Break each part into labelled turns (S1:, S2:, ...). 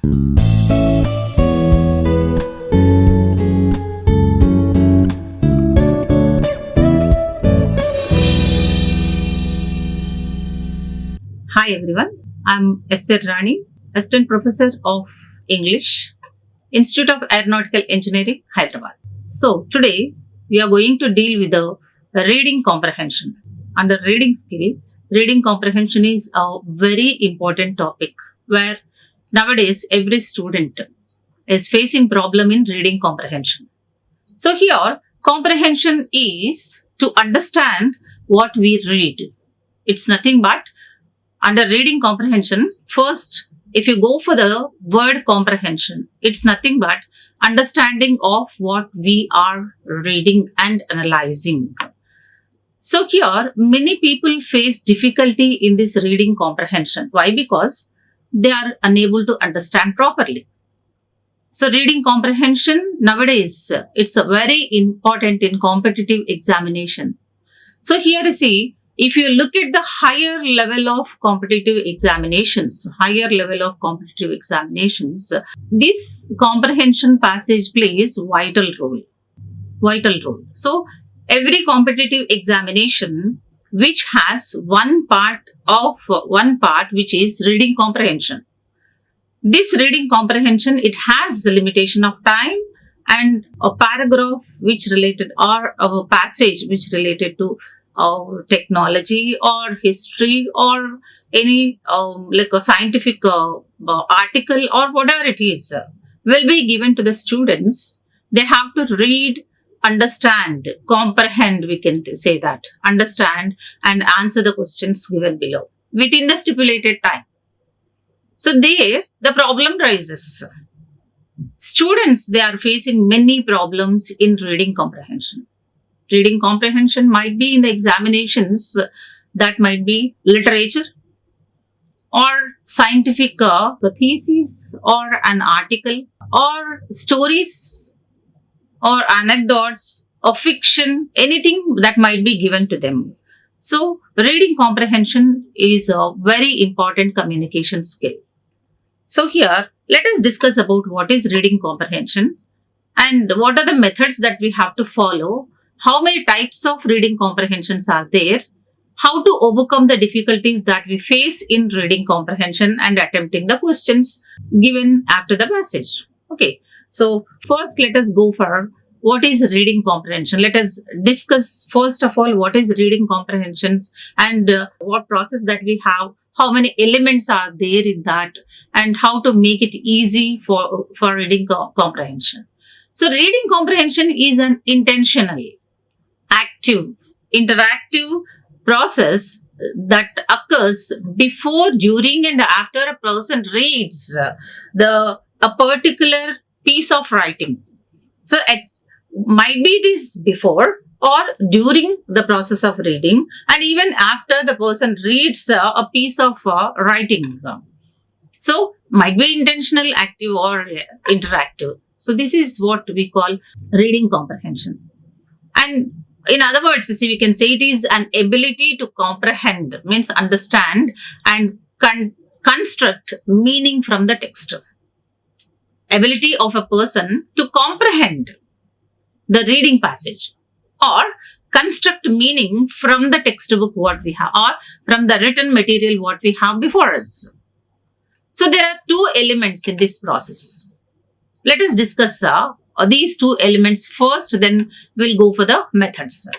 S1: Hi everyone, I'm Esther Rani, Assistant Professor of English, Institute of Aeronautical Engineering, Hyderabad. So today we are going to deal with the reading comprehension. Under reading skill, reading comprehension is a very important topic where nowadays every student is facing problem in reading comprehension. So here comprehension is to understand what we read. It's nothing but under reading comprehension, first, if you go for the word comprehension, it's nothing but understanding of what we are reading and analyzing. So here, many people face difficulty in this reading comprehension. Why? Because they are unable to understand properly. So reading comprehension nowadays, it's very important in competitive examination. So here you see, if you look at the higher level of competitive examinations, this comprehension passage plays vital role. So every competitive examination which has one part which is reading comprehension. This reading comprehension, it has the limitation of time and a paragraph which related or a passage which related to technology or history or any like a scientific article or whatever it is will be given to the students. They have to read, understand, comprehend, we can say that, understand and answer the questions given below within the stipulated time. So there the problem rises. Students, they are facing many problems in reading comprehension. Reading comprehension might be in the examinations, that might be literature or scientific thesis or an article or stories or anecdotes or fiction, anything that might be given to them. So reading comprehension is a very important communication skill. So here, let us discuss about what is reading comprehension and what are the methods that we have to follow. How many types of reading comprehensions are there? How to overcome the difficulties that we face in reading comprehension and attempting the questions given after the passage. Okay, so first let us go for what is reading comprehension. Let us discuss first of all what is reading comprehensions and what process that we have, how many elements are there in that and how to make it easy for reading comprehension. So reading comprehension is an intentional, active, interactive process that occurs before, during and after a person reads a particular piece of writing. So it might be it is before or during the process of reading and even after the person reads a piece of writing. So might be intentional, active or interactive. So this is what we call reading comprehension. And in other words, you see, we can say it is an ability to comprehend, means understand and construct meaning from the text. Ability of a person to comprehend the reading passage or construct meaning from the textbook what we have or from the written material what we have before us. So there are two elements in this process. Let us discuss these two elements first, then we'll go for the methods.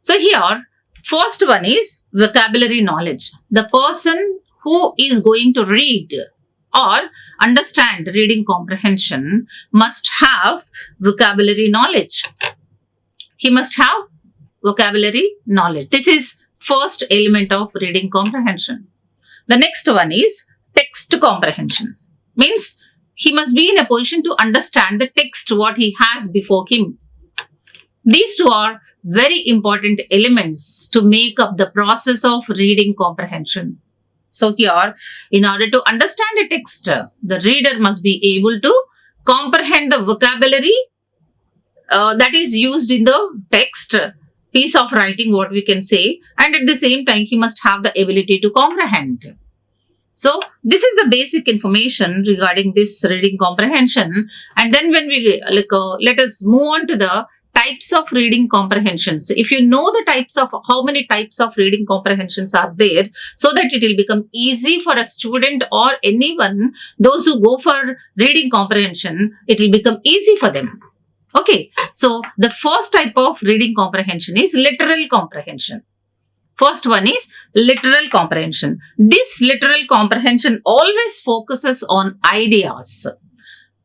S1: So here, first one is vocabulary knowledge. The person who is going to read or understand reading comprehension must have vocabulary knowledge. He must have vocabulary knowledge. This is first element of reading comprehension. The next one is text comprehension. Means he must be in a position to understand the text what he has before him. These two are very important elements to make up the process of reading comprehension. So here, in order to understand a text, the reader must be able to comprehend the vocabulary that is used in the text, piece of writing, what we can say, and at the same time, he must have the ability to comprehend. So this is the basic information regarding this reading comprehension. And then when we let us move on to the types of reading comprehensions. If you know the types of how many types of reading comprehensions are there, so that it will become easy for a student or anyone, those who go for reading comprehension, it will become easy for them. Okay, so the first type of reading comprehension is literal comprehension. First one is literal comprehension. This literal comprehension always focuses on ideas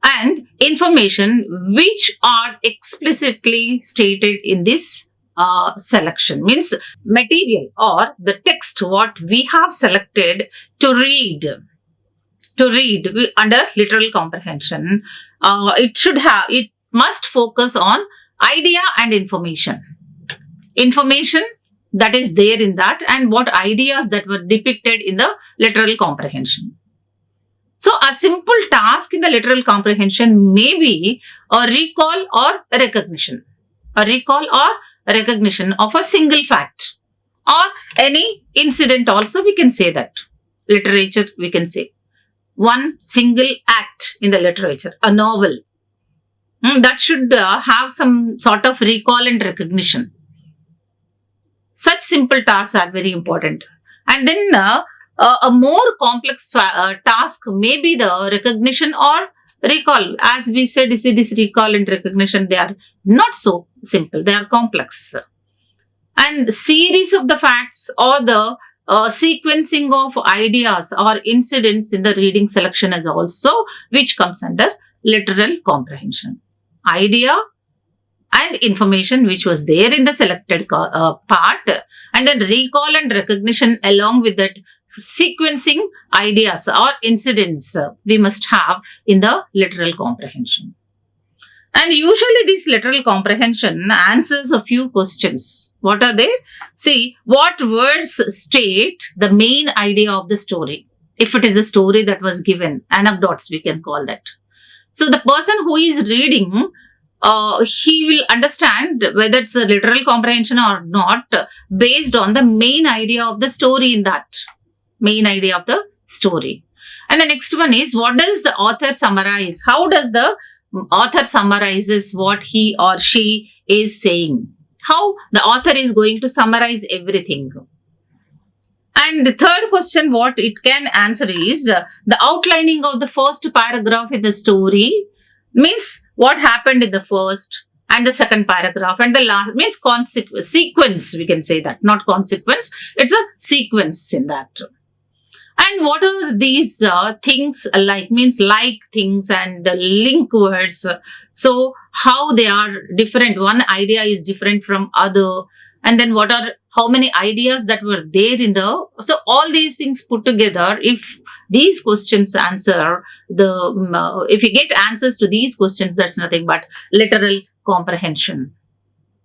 S1: and information which are explicitly stated in this selection. Means material or the text what we have selected to read under literal comprehension. It must focus on idea and information that is there in that, and what ideas that were depicted in the literal comprehension. So a simple task in the literal comprehension may be a recall or a recognition. A recall or a recognition of a single fact or any incident also we can say that. Literature we can say. One single act in the literature, a novel. That should have some sort of recall and recognition. Such simple tasks are very important. And then a more complex task may be the recognition or recall. As we said, you see, this recall and recognition, they are not so simple. They are complex. And series of the facts or the sequencing of ideas or incidents in the reading selection is also which comes under literal comprehension. Idea and information which was there in the selected part, and then recall and recognition along with that sequencing ideas or incidents we must have in the literal comprehension. And usually this literal comprehension answers a few questions. What are they? See, what words state the main idea of the story? If it is a story that was given, anecdotes we can call that. So the person who is reading, he will understand whether it's a literal comprehension or not based on the main idea of the story in that. Main idea of the story. And the next one is, what does the author summarize? How does the author summarizes what he or she is saying? How the author is going to summarize everything. And the third question what it can answer is the outlining of the first paragraph in the story means what happened in the first and the second paragraph, and the last means sequence, we can say that, not consequence, it's a sequence in that. And what are these things like, means like things and link words. So how they are different, one idea is different from other, and then how many ideas that were there in the, so all these things put together, if these questions answer if you get answers to these questions, that's nothing but literal comprehension.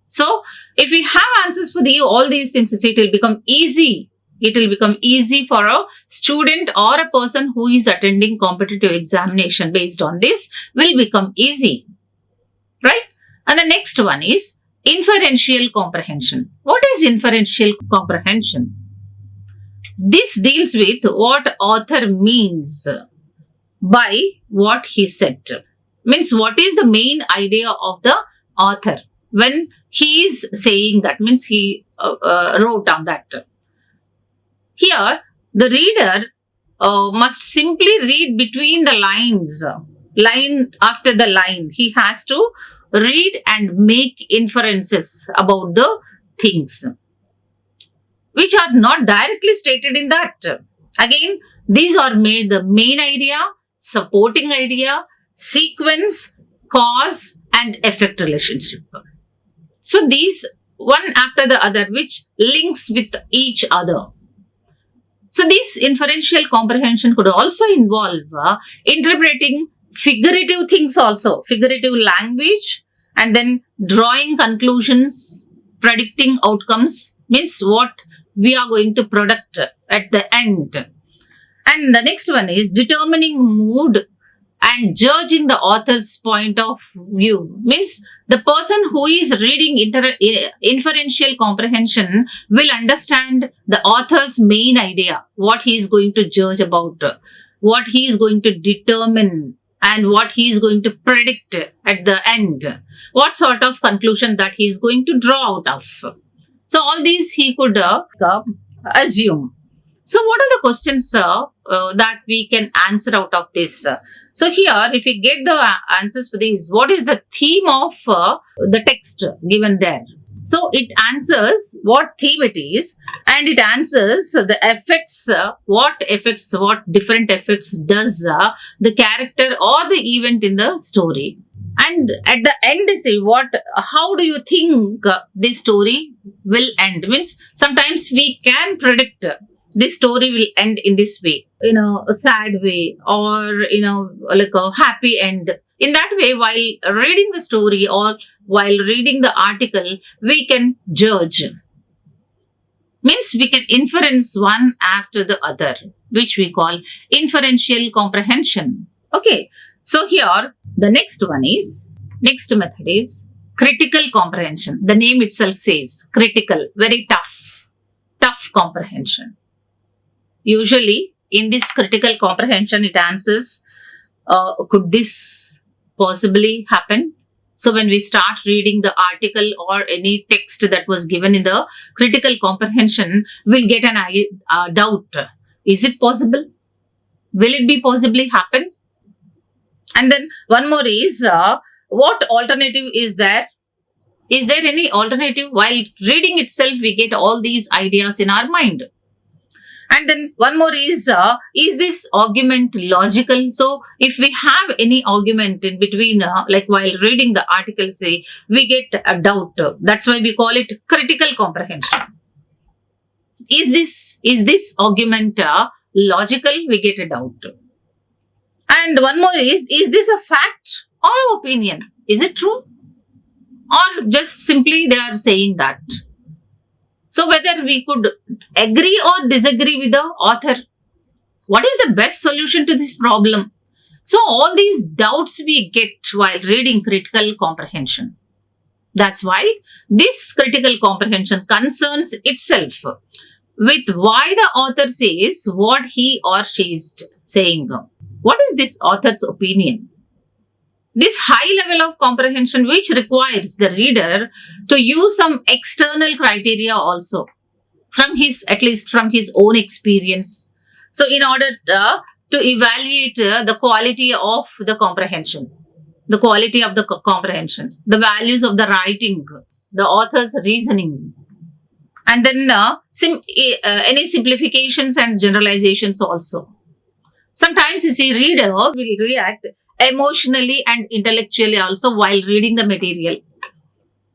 S1: So if we have answers for all these things, it will become easy. It will become easy for a student or a person who is attending competitive examination based on this will become easy, right? And the next one is inferential comprehension. What is inferential comprehension? This deals with what author means by what he said. Means what is the main idea of the author when he is saying that, means he wrote down that. Here, the reader must simply read between the lines, line after the line. He has to read and make inferences about the things which are not directly stated in that. Again, these are made the main idea, supporting idea, sequence, cause and effect relationship. So these one after the other which links with each other. So this inferential comprehension could also involve interpreting figurative things also, figurative language, and then drawing conclusions, predicting outcomes, means what we are going to product at the end. And the next one is determining mood and judging the author's point of view. Means the person who is reading inferential comprehension will understand the author's main idea, what he is going to judge about, what he is going to determine, and what he is going to predict at the end, what sort of conclusion that he is going to draw out of. So all these he could assume. So what are the questions that we can answer out of this? So here, if we get the answers for these, what is the theme of the text given there? So it answers what theme it is, and it answers the effects, what different effects does the character or the event in the story. And at the end, they say, how do you think this story will end? Means sometimes we can predict this story will end in this way, a sad way, or, like a happy end. In that way, while reading the story or while reading the article, we can judge. Means we can inference one after the other, which we call inferential comprehension. Okay. So here, the next method is critical comprehension. The name itself says critical, very tough comprehension. Usually, in this critical comprehension, it answers, could this possibly happen? So when we start reading the article or any text that was given in the critical comprehension, we'll get a doubt. Is it possible? Will it be possibly happen? And then one more is, what alternative is there? Is there any alternative? While reading itself, we get all these ideas in our mind. And then one more is this argument logical? So if we have any argument in between, like while reading the article, say, we get a doubt. That's why we call it critical comprehension. Is this argument logical? We get a doubt. And one more is this a fact or opinion? Is it true? Or just simply they are saying that? So whether we could agree or disagree with the author, what is the best solution to this problem? So all these doubts we get while reading critical comprehension. That's why this critical comprehension concerns itself with why the author says what he or she is saying. What is this author's opinion? This high level of comprehension which requires the reader to use some external criteria also, at least from his own experience. So in order to evaluate the quality of the comprehension, the values of the writing, the author's reasoning, and then any simplifications and generalizations also. Sometimes you see reader will react emotionally and intellectually also while reading the material,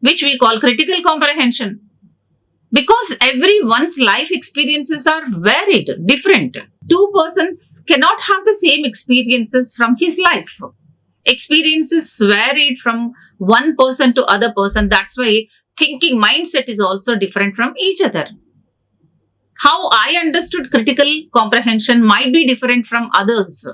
S1: which we call critical comprehension. Because everyone's life experiences are varied, different. Two persons cannot have the same experiences from his life. Experiences varied from one person to other person. That's why thinking mindset is also different from each other. How I understood critical comprehension might be different from others.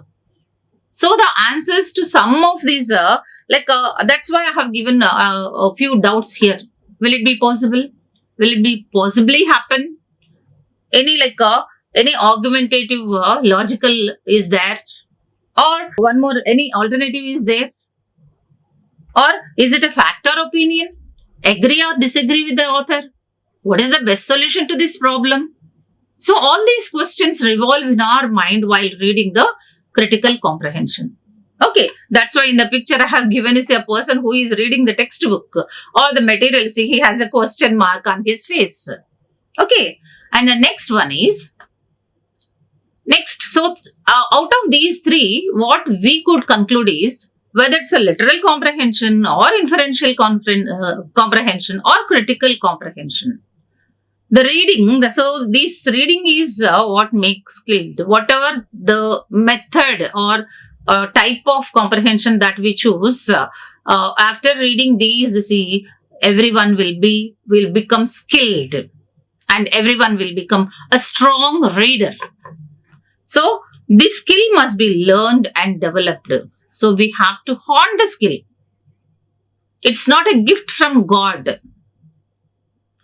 S1: So the answers to some of these, that's why I have given a few doubts here. Will it be possible? Will it be possibly happen? Any argumentative, logical is there? Or one more, any alternative is there? Or is it a fact or opinion? Agree or disagree with the author? What is the best solution to this problem? So all these questions revolve in our mind while reading the critical comprehension. Okay, that's why in the picture I have given is a person who is reading the textbook or the material. See, he has a question mark on his face. Okay, and the next one is, so out of these three, what we could conclude is whether it's a literal comprehension or inferential comprehension or critical comprehension. The reading, so this reading is what makes skilled. Whatever the method or type of comprehension that we choose, after reading these, see, everyone will become skilled and everyone will become a strong reader. So this skill must be learned and developed. So we have to hone the skill. It's not a gift from God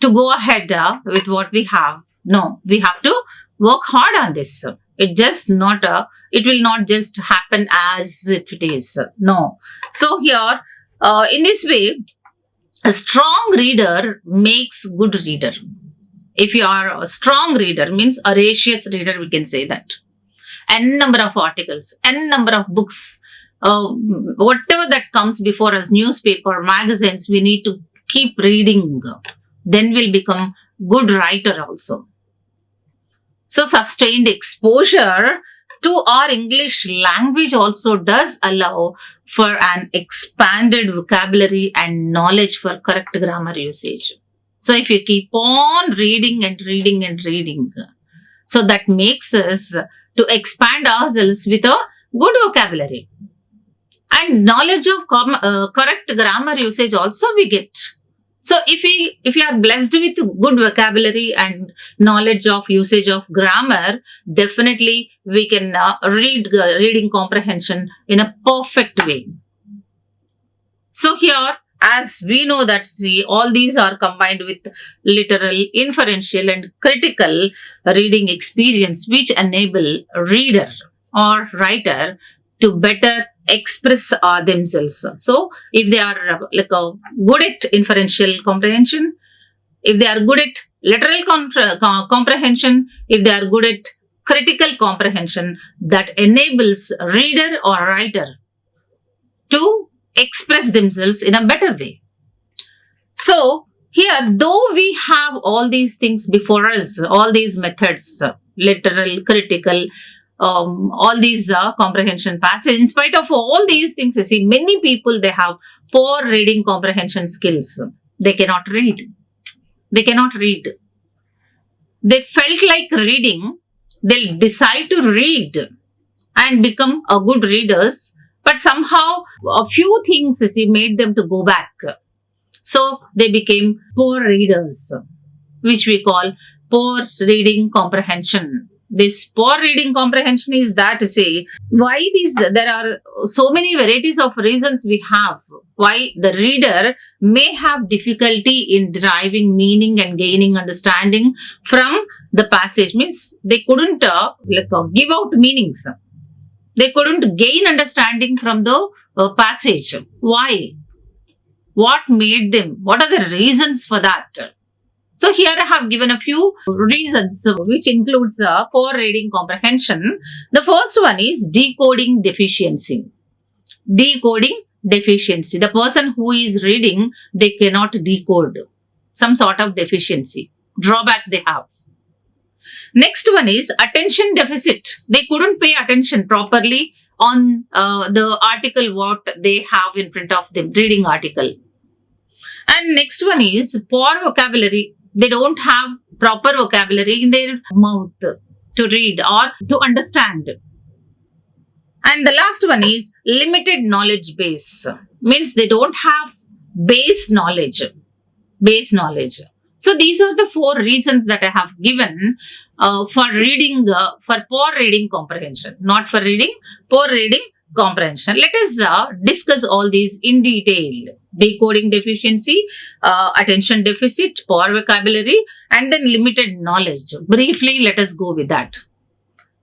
S1: to go ahead with what we have. No, we have to work hard on this. It will not just happen as if it is. No. So here, in this way, a strong reader makes good reader. If you are a strong reader, means a voracious reader, we can say that. N number of articles, N number of books, whatever that comes before us, newspaper, magazines, we need to keep reading. Then we'll become good writer also. So sustained exposure to our English language also does allow for an expanded vocabulary and knowledge for correct grammar usage. So if you keep on reading and reading and reading, so that makes us to expand ourselves with a good vocabulary. And knowledge of correct grammar usage also we get. So if you are blessed with good vocabulary and knowledge of usage of grammar, definitely we can read reading comprehension in a perfect way. So here, as we know that, see, all these are combined with literal, inferential and critical reading experience, which enable reader or writer to better express themselves. So if they are good at inferential comprehension, if they are good at literal comprehension, if they are good at critical comprehension, that enables reader or writer to express themselves in a better way. So here, though we have all these things before us, all these methods, literal, critical, all these comprehension passages, in spite of all these things, you see, many people, they have poor reading comprehension skills. They cannot read. They cannot read. They felt like reading. They'll decide to read and become a good readers. But somehow a few things, you see, made them to go back. So they became poor readers, which we call poor reading comprehension. This poor reading comprehension is that, to say, why there are so many varieties of reasons we have why the reader may have difficulty in deriving meaning and gaining understanding from the passage. Means they couldn't give out meanings. They couldn't gain understanding from the passage. Why? What made them? What are the reasons for that? So here I have given a few reasons, which includes poor reading comprehension. The first one is decoding deficiency. Decoding deficiency. The person who is reading, they cannot decode. Some sort of deficiency, drawback they have. Next one is attention deficit. They couldn't pay attention properly on the article what they have in front of them, reading article. And next one is poor vocabulary. They don't have proper vocabulary in their mouth to read or to understand. And the last one is limited knowledge base. Means they don't have base knowledge. Base knowledge. So these are the four reasons that I have given for reading, for poor reading comprehension. Not for reading, poor reading comprehension. Let us discuss all these in detail. Decoding deficiency, attention deficit, poor vocabulary, and then limited knowledge. Briefly, let us go with that.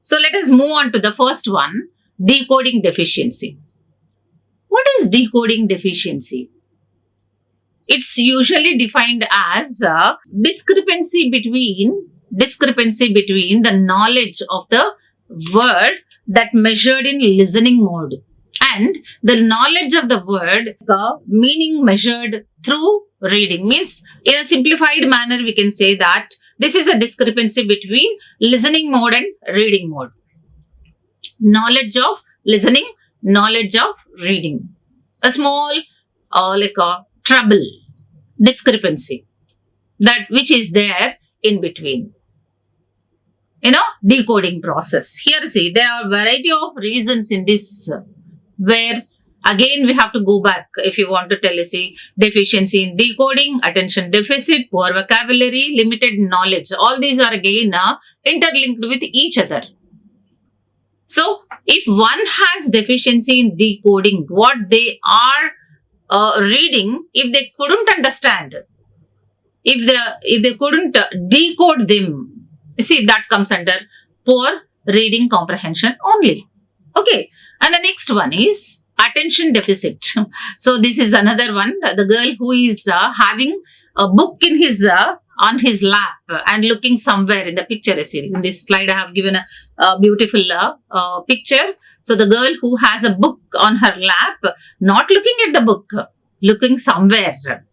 S1: So let us move on to the first one, decoding deficiency. What is decoding deficiency? It's usually defined as a discrepancy between the knowledge of the word that measured in listening mode and the knowledge of the word, the meaning measured through reading. Means in a simplified manner, we can say that this is a discrepancy between listening mode and reading mode. Knowledge of listening, knowledge of reading. A small trouble, discrepancy, that which is there in between. Decoding process. Here, see, there are a variety of reasons in this where again we have to go back if you want to tell, see, deficiency in decoding, attention deficit, poor vocabulary, limited knowledge. All these are again interlinked with each other. So, If one has deficiency in decoding what they are reading, if they couldn't understand, if they couldn't decode them, you see, that comes under poor reading comprehension only. Okay, and the next one is attention deficit. So this is another one. The girl who is having a book in his on his lap and looking somewhere in the picture. In this slide, I have given a beautiful picture. So the girl who has a book on her lap, not looking at the book, looking somewhere.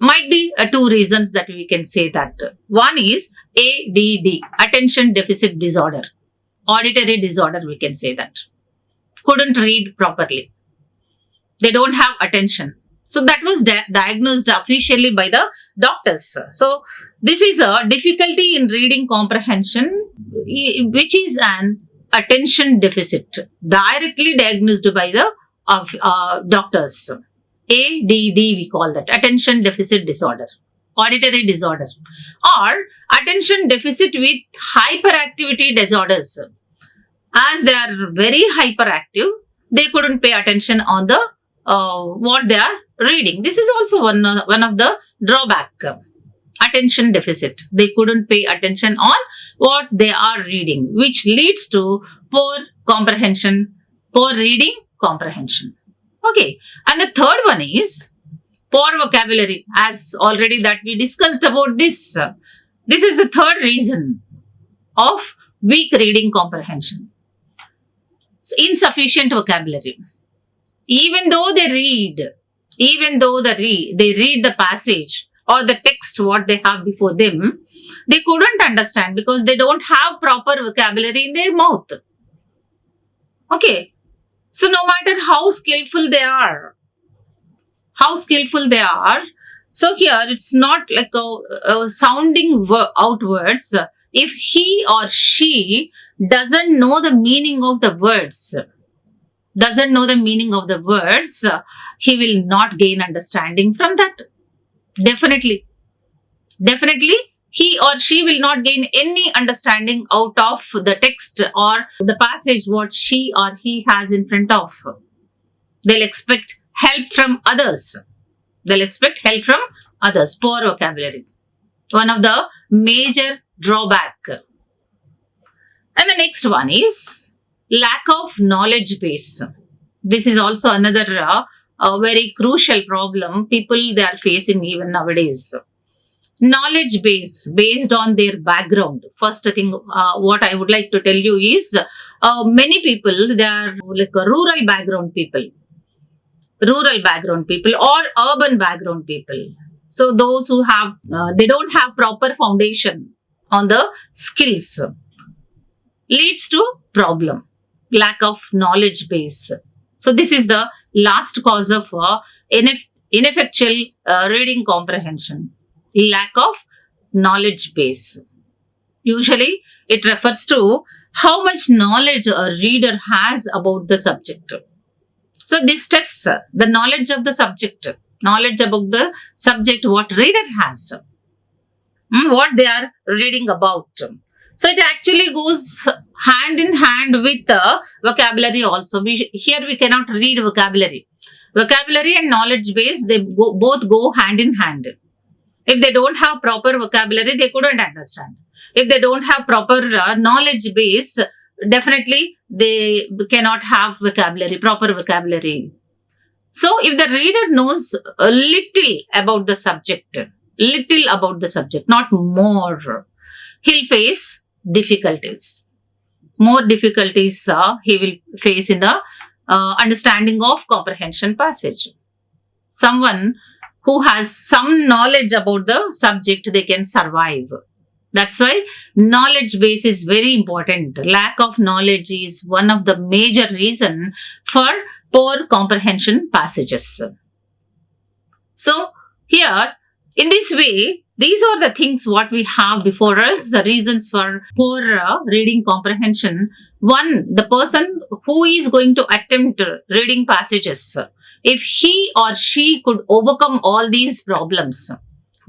S1: Might be two reasons that we can say that. One is ADD, attention deficit disorder, auditory disorder, we can say that. Couldn't read properly. They don't have attention. So that was diagnosed officially by the doctors. So this is a difficulty in reading comprehension, which is an attention deficit, directly diagnosed by the doctors. ADD, we call that, attention deficit disorder, auditory disorder, or attention deficit with hyperactivity disorders. As they are very hyperactive, they couldn't pay attention on the what they are reading. This is also one of the drawback. Attention deficit. They couldn't pay attention on what they are reading, which leads to poor comprehension, poor reading comprehension. Okay, and the third one is poor vocabulary. As already that we discussed about this. This is the third reason of weak reading comprehension. So insufficient vocabulary. Even though they read, they read the passage or the text what they have before them, they couldn't understand because they don't have proper vocabulary in their mouth. Okay. So no matter how skillful they are, so here it's not like a sounding out words. If he or she doesn't know the meaning of the words, he will not gain understanding from that. Definitely, he or she will not gain any understanding out of the text or the passage what she or he has in front of. They'll expect help from others. Poor vocabulary. One of the major drawback. And the next one is lack of knowledge base. This is also another very crucial problem people they are facing even nowadays. Knowledge base based on their background. First thing what I would like to tell you is many people, they are like a rural background people or urban background people. So those who have, they don't have proper foundation on the skills, leads to problem, lack of knowledge base. So this is the last cause of ineffectual reading comprehension. Lack of knowledge base. Usually, it refers to how much knowledge a reader has about the subject. So, this tests the knowledge of the subject, what reader has, what they are reading about. So, it actually goes hand in hand with vocabulary also. Here we cannot read vocabulary. Vocabulary and knowledge base, they both go hand in hand. If they don't have proper vocabulary, they couldn't understand. If they don't have proper knowledge base, definitely they cannot have proper vocabulary. So, if the reader knows a little about the subject, not more, he'll face difficulties. More difficulties he will face in the understanding of comprehension passage. Someone who has some knowledge about the subject, they can survive. That's why knowledge base is very important. Lack of knowledge is one of the major reasons for poor comprehension passages. So, here, in this way, these are the things what we have before us, the reasons for poor reading comprehension. One, the person who is going to attempt reading passages, if he or she could overcome all these problems,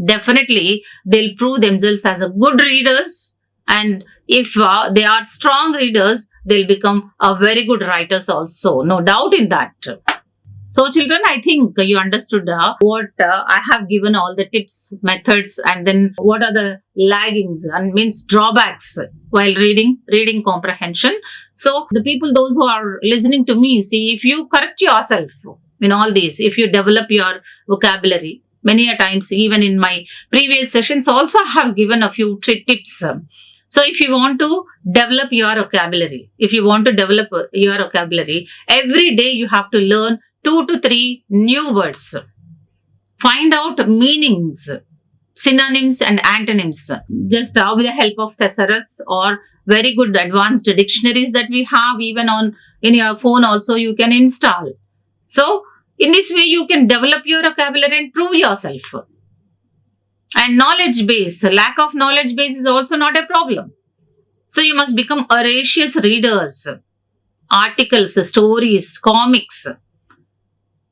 S1: definitely they'll prove themselves as a good readers, and if they are strong readers, they'll become very good writers also. No doubt in that. So children, I think you understood what I have given all the tips, methods, and then what are the laggings and means drawbacks while reading comprehension. So the people, those who are listening to me, see, if you correct yourself in all these, if you develop your vocabulary, many a times, even in my previous sessions also I have given a few tips. So if you want to develop your vocabulary, every day you have to learn 2 to 3 new words. Find out meanings, synonyms and antonyms. Just with the help of thesaurus or very good advanced dictionaries that we have, even in your phone also you can install. So in this way you can develop your vocabulary and prove yourself. And knowledge base, lack of knowledge base is also not a problem. So you must become voracious readers. Articles, stories, comics,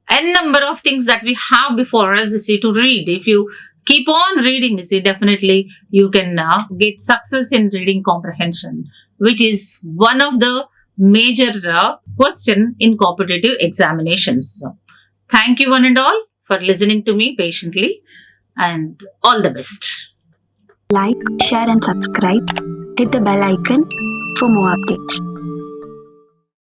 S1: n number of things that we have before us, to read. If you keep on reading, definitely you can get success in reading comprehension, which is one of the major question in competitive examinations. Thank you one and all for listening to me patiently, and all the best.
S2: Like, share and subscribe. Hit the bell icon for more updates.